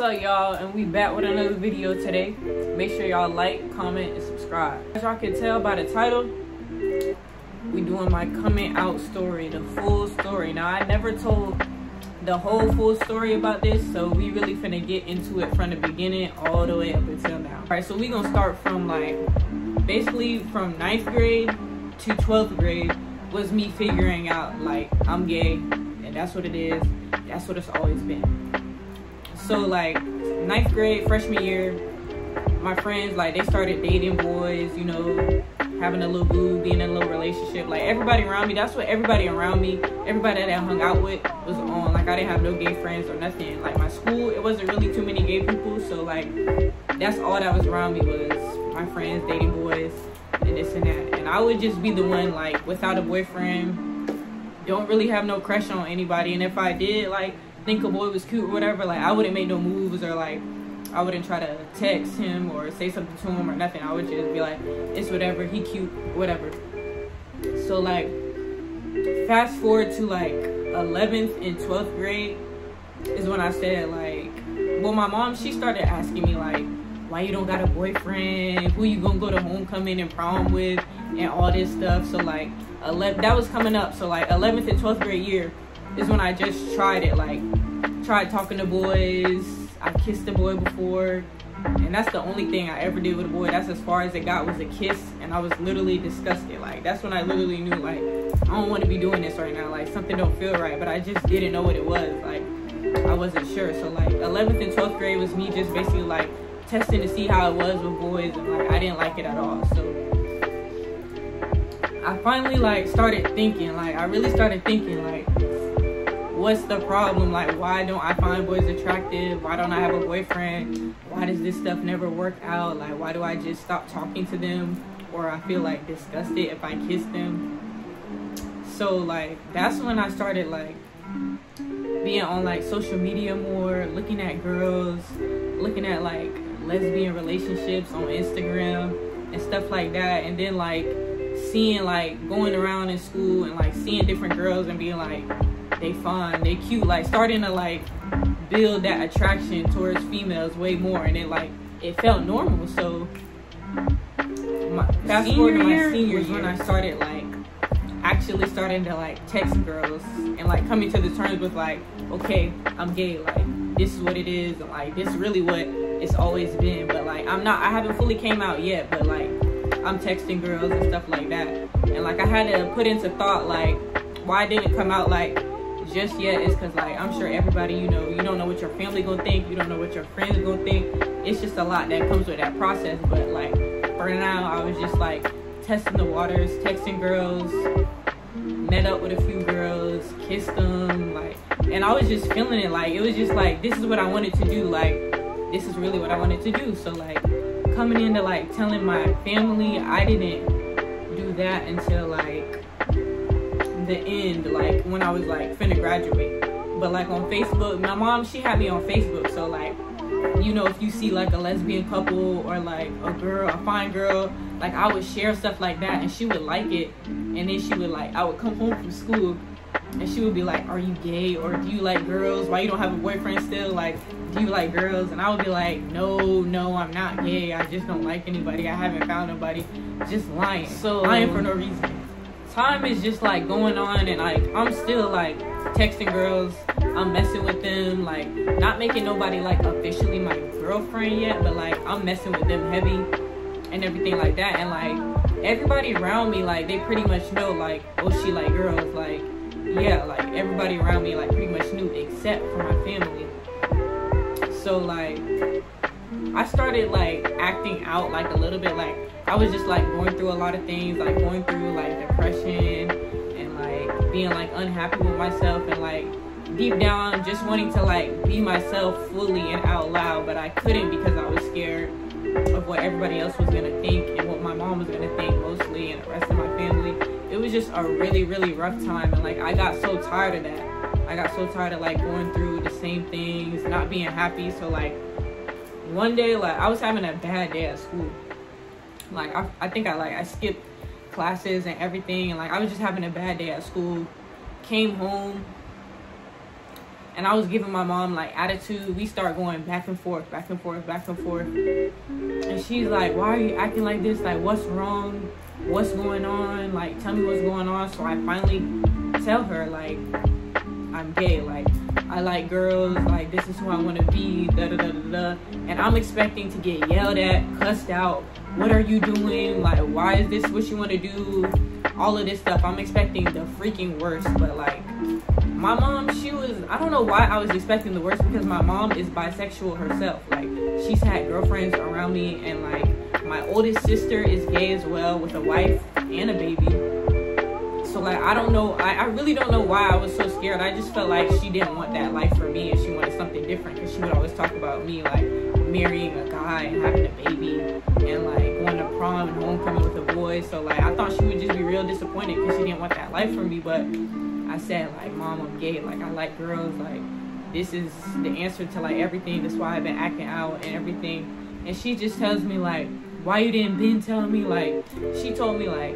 up, y'all? And we back with another video today. Make sure y'all like, comment, and subscribe. As y'all can tell by the title, we doing my coming out story, the full story. Now, I never told the whole full story about this, so we really finna get into it from the beginning all the way up until now. All right, so we gonna start from basically from 9th grade to 12th grade was me figuring out I'm gay, and that's what it is. That's what it's always been. So 9th grade, freshman year, my friends they started dating boys, you know, having a little boo, being in a little relationship. Everybody around me, that's what everybody around me, everybody that I hung out with was on. I didn't have no gay friends or nothing. My school, it wasn't really too many gay people, so that's all that was around me was my friends dating boys and this and that. And I would just be the one without a boyfriend, don't really have no crush on anybody. And if I did think a boy was cute or whatever, I wouldn't make no moves, or I wouldn't try to text him or say something to him or nothing. I would just be it's whatever, he cute, whatever. So fast forward to 11th and 12th grade is when I said well, my mom, she started asking me why you don't got a boyfriend, who you gonna go to homecoming and prom with, and all this stuff. So that was coming up. So 11th and 12th grade year is when I just tried it, tried talking to boys. I kissed a boy before, and that's the only thing I ever did with a boy. That's as far as it got, was a kiss, and I was literally disgusted. That's when I literally knew I don't want to be doing this right now. Something don't feel right, but I just didn't know what it was. I wasn't sure. So 11th and 12th grade was me just basically testing to see how it was with boys, and I didn't like it at all. So I finally started thinking, I really started thinking what's the problem? Why don't I find boys attractive? Why don't I have a boyfriend? Why does this stuff never work out? Why do I just stop talking to them? Or I feel disgusted if I kiss them? So that's when I started being on social media more, looking at girls, looking at lesbian relationships on Instagram and stuff like that. And then seeing going around in school and seeing different girls and being they fine, they cute, starting to build that attraction towards females way more, and it felt normal. So fast forward to my senior year when I started actually starting to text girls and coming to the terms with okay, I'm gay, this is what it is, and this is really what it's always been. But I haven't fully came out yet, but I'm texting girls and stuff like that. And I had to put into thought why I didn't come out just yet is because I'm sure everybody, you don't know what your family gonna think, you don't know what your friends are gonna think. It's just a lot that comes with that process. But for now, I was just testing the waters, texting girls, met up with a few girls, kissed them, and I was just feeling it. It was just this is what I wanted to do, this is really what I wanted to do. So coming into telling my family, I didn't do that until the end, when I was when I graduate. But on Facebook, my mom, she had me on Facebook, so if you see a lesbian couple or a girl, a fine girl, I would share stuff like that, and she would like it. And then she would I would come home from school and she would be are you gay, or do you like girls? Why you don't have a boyfriend still? Do you like girls? And I would be no, I'm not gay, I just don't like anybody, I haven't found nobody. Just lying. So lying for no reason. Time is just going on, and I'm still texting girls, I'm messing with them, not making nobody officially my girlfriend yet, but I'm messing with them heavy and everything like that. And everybody around me, they pretty much know oh, she like girls, yeah, everybody around me pretty much knew except for my family. So I started acting out a little bit, I was just going through a lot of things, going through depression and being unhappy with myself, and deep down just wanting to be myself fully and out loud, but I couldn't because I was scared of what everybody else was gonna think and what my mom was gonna think mostly, and the rest of my family. It was just a really, really rough time, and I got so tired of that. I got so tired of going through the same things, not being happy. So one day I was having a bad day at school. I think I skipped classes and everything, and I was just having a bad day at school. Came home, and I was giving my mom like attitude. We start going back and forth. And she's like, why are you acting like this? Like, what's wrong? What's going on? Like, tell me what's going on. So I finally tell her, like, I'm gay. Like, I like girls. Like, this is who I want to be. And I'm expecting to get yelled at, cussed out. What are you doing? Like, why is this what you want to do? All of this stuff. I'm expecting the freaking worst. But like, my mom, I don't know why I was expecting the worst, because my mom is bisexual herself. Like, she's had girlfriends around me, and like, my oldest sister is gay as well, with a wife and a baby. So like, I don't know, I really don't know why I was so scared. I just felt like she didn't want that life for me, and she wanted something different, because she would always talk about me like marrying a guy and having a baby and like going to prom and homecoming with a boy. So like, I thought she would just be real disappointed because she didn't want that life for me. But I said, like, Mom, I'm gay. Like, I like girls. Like, this is the answer to like everything. That's why I've been acting out and everything. And she just tells me like, why you didn't been telling me? Like, she told me like,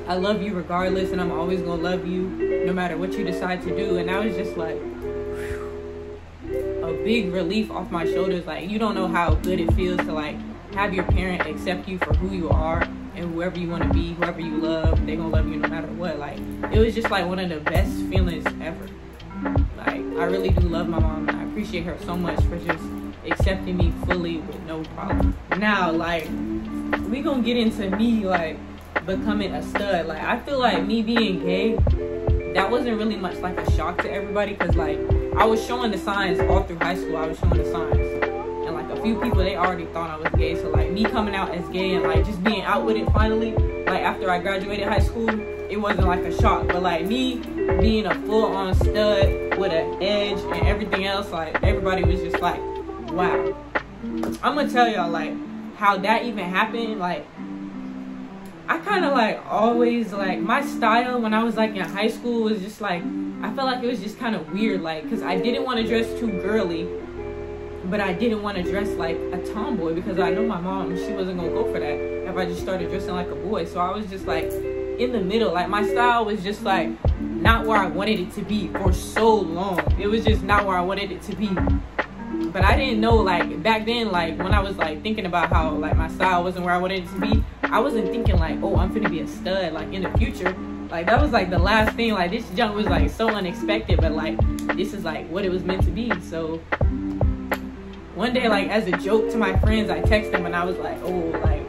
I love you regardless, and I'm always gonna love you no matter what you decide to do. And I was just like, a big relief off my shoulders. Like, you don't know how good it feels to like have your parent accept you for who you are, and whoever you want to be, whoever you love, they're gonna love you no matter what. Like, it was just like one of the best feelings ever. Like, I really do love my mom, and I appreciate her so much for just accepting me fully with no problem. Now, like, we gonna get into me like becoming a stud. Like, I feel like me being gay, that wasn't really much like a shock to everybody, because like, I was showing the signs all through high school. I was showing the signs, and like a few people, they already thought I was gay. So like, me coming out as gay and like just being out with it finally, like after I graduated high school, it wasn't like a shock. But like, me being a full-on stud with an edge and everything else, like everybody was just like, wow. I'm gonna tell y'all like how that even happened. Like, I kind of like always like, my style when I was like in high school was just like, I felt like it was just kind of weird, like, because I didn't want to dress too girly, but I didn't want to dress like a tomboy, because I know my mom, she wasn't gonna go for that if I just started dressing like a boy. So I was just like in the middle. Like, my style was just like not where I wanted it to be for so long. It was just not where I wanted it to be. But I didn't know, like, back then, like, when I was, like, thinking about how, like, my style wasn't where I wanted it to be, I wasn't thinking, like, oh, I'm finna be a stud, like, in the future. Like, that was, like, the last thing. Like, this jump was, like, so unexpected, but, like, this is, like, what it was meant to be. So, one day, like, as a joke to my friends, I texted them, and I was like, oh, like,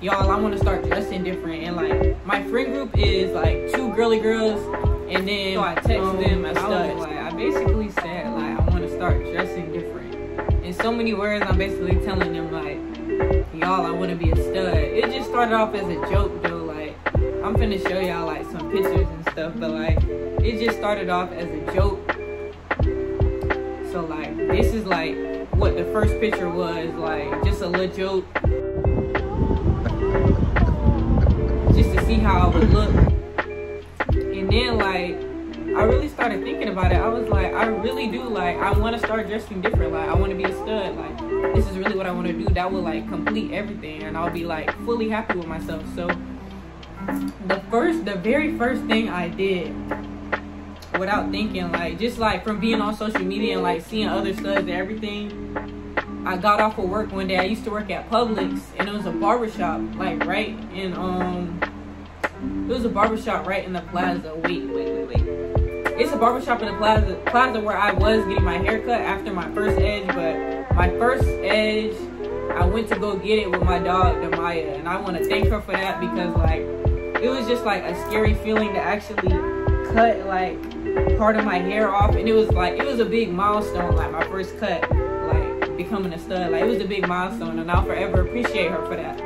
y'all, I want to start dressing different. And, like, my friend group is, like, 2 girly girls, and then so I texted them, I basically said, like, I want to start dressing different. In so many words, I'm basically telling them, like, y'all, I want to be a stud. It just started off as a joke, though. Like, I'm finna show y'all, like, some pictures and stuff. But, like, it just started off as a joke. So, like, this is, like, what the first picture was. Like, just a little joke. Just to see how I would look. And then, like, I really started thinking about it. I was like, I really do, like, I want to start dressing different. Like, I want to be a stud. Like, this is really what I want to do. That will, like, complete everything, and I'll be, like, fully happy with myself. So, the very first thing I did, without thinking, like, just, like, from being on social media and, like, seeing other studs and everything, I got off of work one day. I used to work at Publix, and it was a barbershop, like, right in, it was a barbershop right in the plaza. Wait. It's a barbershop in the plaza where I was getting my hair cut after my first edge. But my first edge, I went to go get it with my dog, Demaya. And I want to thank her for that, because, like, it was just, like, a scary feeling to actually cut, like, part of my hair off. And it was, like, it was a big milestone, like, my first cut, like, becoming a stud. Like, it was a big milestone, and I'll forever appreciate her for that.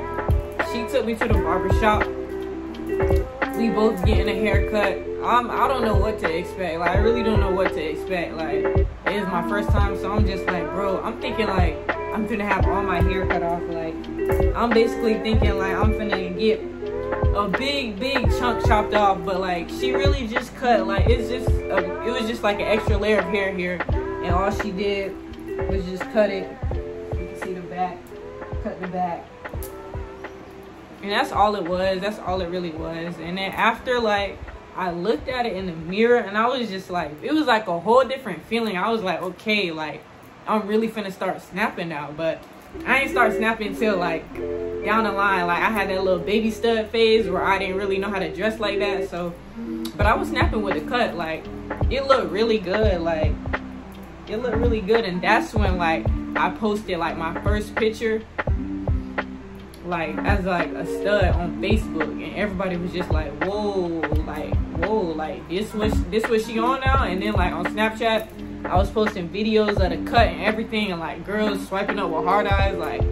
She took me to the barbershop. We both getting a haircut. I don't know what to expect. Like, I really don't know what to expect. Like, it is my first time, so I'm just like, bro, I'm thinking like I'm finna have all my hair cut off. Like, I'm basically thinking like I'm finna get a big chunk chopped off, but like she really just cut, like, it was just like an extra layer of hair here, and all she did was just cut it. You can see the back, cut the back. And that's all it was. That's all it really was. And then after, like, I looked at it in the mirror and I was just like, it was like a whole different feeling. I was like, okay, like I'm really finna start snapping now. But I ain't start snapping until like down the line. Like I had that little baby stud phase where I didn't really know how to dress like that. So, but I was snapping with a cut. Like it looked really good. Like it looked really good. And that's when like I posted like my first picture like as like a stud on Facebook, and everybody was just like, whoa, like this was she on now. And then like on Snapchat I was posting videos of the cut and everything, and like girls swiping up with hard eyes, like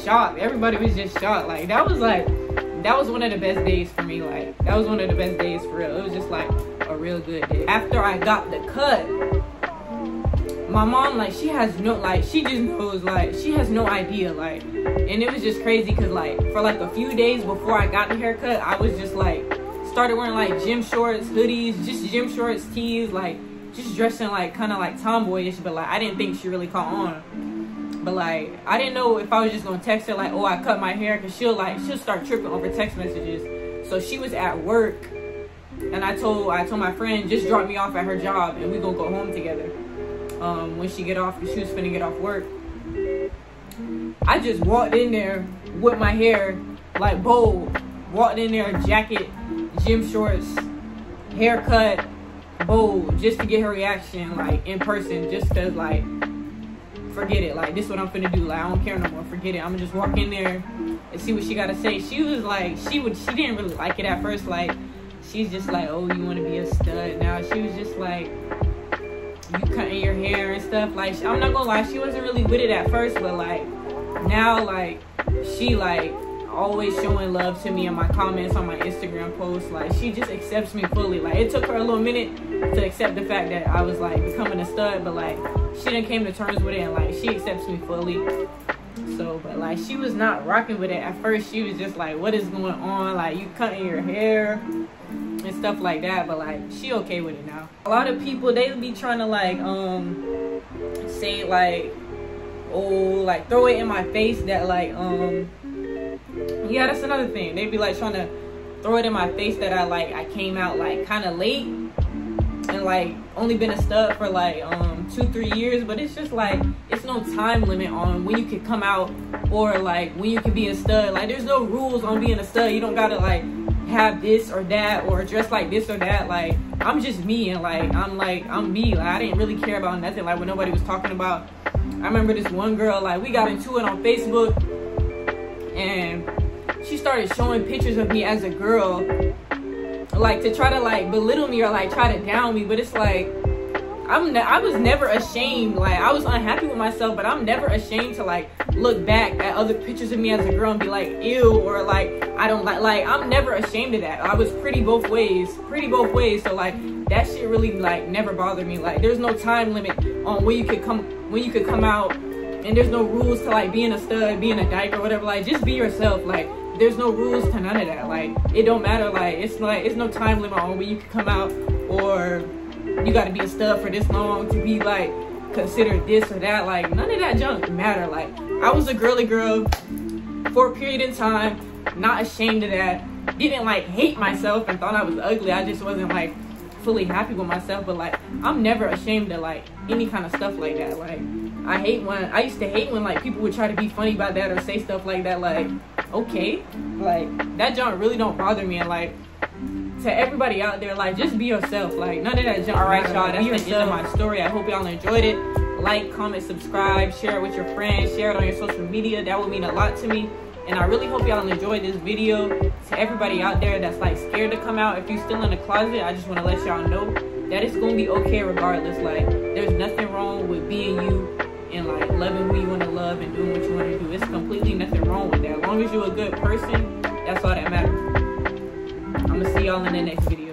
shocked. Everybody was just shocked. Like that was one of the best days for me. Like that was one of the best days for real. It was just like a real good day. After I got the cut, my mom, like, she has no, like, she just knows, like, she has no idea, like, and it was just crazy because, like, for, like, a few days before I got the haircut, I was just, like, started wearing, like, gym shorts, hoodies, just gym shorts, tees, like, just dressing, like, kind of, like, tomboyish, but, like, I didn't think she really caught on. But, like, I didn't know if I was just going to text her, like, oh, I cut my hair, because she'll start tripping over text messages. So she was at work, and I told my friend, just drop me off at her job, and we gonna go home together. When she get off, she was finna get off work. I just walked in there with my hair like bold, walked in there, jacket, gym shorts, haircut, bold, just to get her reaction, like in person, just cause like, forget it, like this is what I'm finna do, like I don't care no more, forget it, I'm gonna just walk in there and see what she gotta say. She was like, she didn't really like it at first, like she's just like, oh, you wanna be a stud now. She was just like, you cutting your hair and stuff. Like I'm not gonna lie, she wasn't really with it at first, but like now, like she like always showing love to me in my comments on my Instagram posts. Like she just accepts me fully. Like it took her a little minute to accept the fact that I was like becoming a stud, but like she done came to terms with it, and like she accepts me fully. So, but like she was not rocking with it at first. She was just like, what is going on, like you cutting your hair and stuff like that. But like she okay with it now. A lot of people, they be trying to like say like, oh, like throw it in my face that like yeah, that's another thing. They be like trying to throw it in my face that I came out like kind of late and like only been a stud for like 2-3 years. But it's just like, it's no time limit on when you can come out or like when you can be a stud. Like there's no rules on being a stud. You don't gotta like have this or that or dress like this or that. Like I'm just me, and like I'm me. Like I didn't really care about nothing like when nobody was talking about. I remember this one girl, like we got into it on Facebook, and she started showing pictures of me as a girl, like to try to like belittle me or like try to down me. But it's like I was never ashamed. Like I was unhappy with myself, but I'm never ashamed to like look back at other pictures of me as a girl and be like, ew, or like I don't like I'm never ashamed of that. I was pretty both ways. So like that shit really like never bothered me. Like there's no time limit on when you could come out, and there's no rules to like being a stud, being a dyke or whatever. Like just be yourself. Like there's no rules to none of that. Like it don't matter. Like it's no time limit on when you can come out, or you got to be a stud for this long to be like considered this or that. Like none of that junk matter. Like I was a girly girl for a period in time, not ashamed of that. Didn't like hate myself and thought I was ugly. I just wasn't like fully happy with myself. But like I'm never ashamed of like any kind of stuff like that. Like I used to hate when like people would try to be funny about that or say stuff like that. Like okay, like that junk really don't bother me. And like to everybody out there, like just be yourself. Like none of that junk. All right, y'all, that's the end of my story. I hope y'all enjoyed it. Like, comment, subscribe, share it with your friends, share it on your social media. That would mean a lot to me. And I really hope y'all enjoyed this video. To everybody out there that's like scared to come out, if you're still in the closet, I just want to let y'all know that it's gonna be okay regardless. Like there's nothing wrong with being you and like loving who you want to love and doing what you want to do. It's completely nothing wrong with that. As long as you're a good person, that's all that matters. I'm gonna see y'all in the next video.